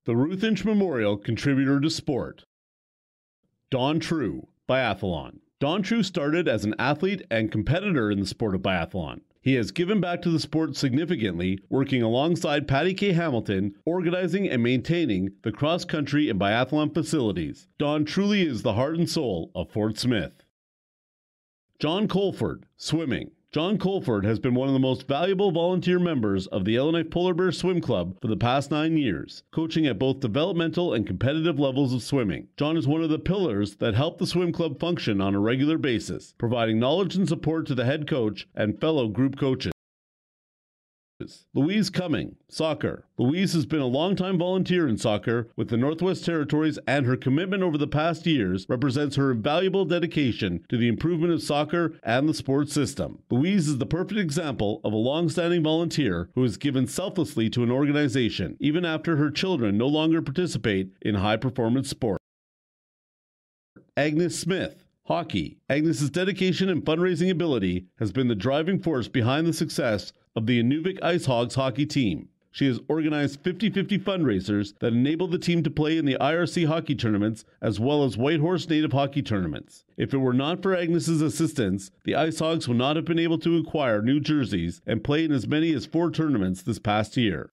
The Ruth Inch Memorial Contributor to Sport. Don True, Biathlon. Don True started as an athlete and competitor in the sport of biathlon. He has given back to the sport significantly, working alongside Patty K. Hamilton, organizing and maintaining the cross-country and biathlon facilities. Don truly is the heart and soul of Fort Smith. John Colford, Swimming. John Colford has been one of the most valuable volunteer members of the Yellowknife Polar Bear Swim Club for the past 9 years, coaching at both developmental and competitive levels of swimming. John is one of the pillars that help the swim club function on a regular basis, providing knowledge and support to the head coach and fellow group coaches. Louise Cumming, Soccer. Louise has been a longtime volunteer in soccer with the Northwest Territories, and her commitment over the past years represents her invaluable dedication to the improvement of soccer and the sports system. Louise is the perfect example of a long-standing volunteer who has given selflessly to an organization, even after her children no longer participate in high-performance sport. Agnes Smith, Hockey. Agnes's dedication and fundraising ability has been the driving force behind the success of the Inuvik Ice Hogs hockey team. She has organized 50-50 fundraisers that enable the team to play in the IRC hockey tournaments as well as Whitehorse Native hockey tournaments. If it were not for Agnes's assistance, the Ice Hogs would not have been able to acquire new jerseys and play in as many as 4 tournaments this past year.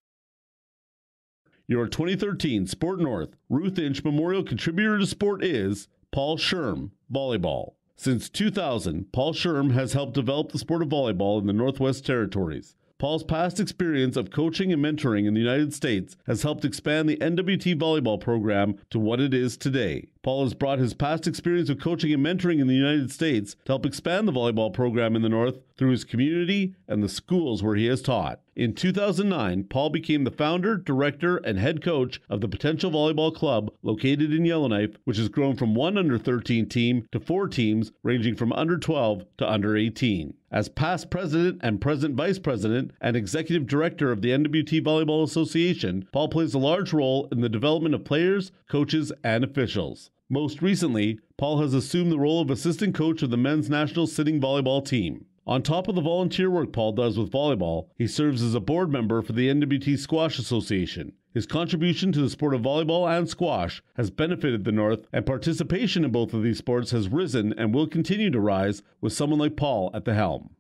Your 2013 Sport North Ruth Inch Memorial Contributor to Sport is Paul Sherm, Volleyball. Since 2000, Paul Sherm has helped develop the sport of volleyball in the Northwest Territories. Paul's past experience of coaching and mentoring in the United States has helped expand the NWT volleyball program to what it is today. Paul has brought his past experience of coaching and mentoring in the United States to help expand the volleyball program in the North through his community and the schools where he has taught. In 2009, Paul became the founder, director, and head coach of the Potential Volleyball Club located in Yellowknife, which has grown from one under-13 team to 4 teams ranging from under 12 to under 18. As past president and present vice president and executive director of the NWT Volleyball Association, Paul plays a large role in the development of players, coaches, and officials. Most recently, Paul has assumed the role of assistant coach of the men's national sitting volleyball team. On top of the volunteer work Paul does with volleyball, he serves as a board member for the NWT Squash Association. His contribution to the sport of volleyball and squash has benefited the North, and participation in both of these sports has risen and will continue to rise with someone like Paul at the helm.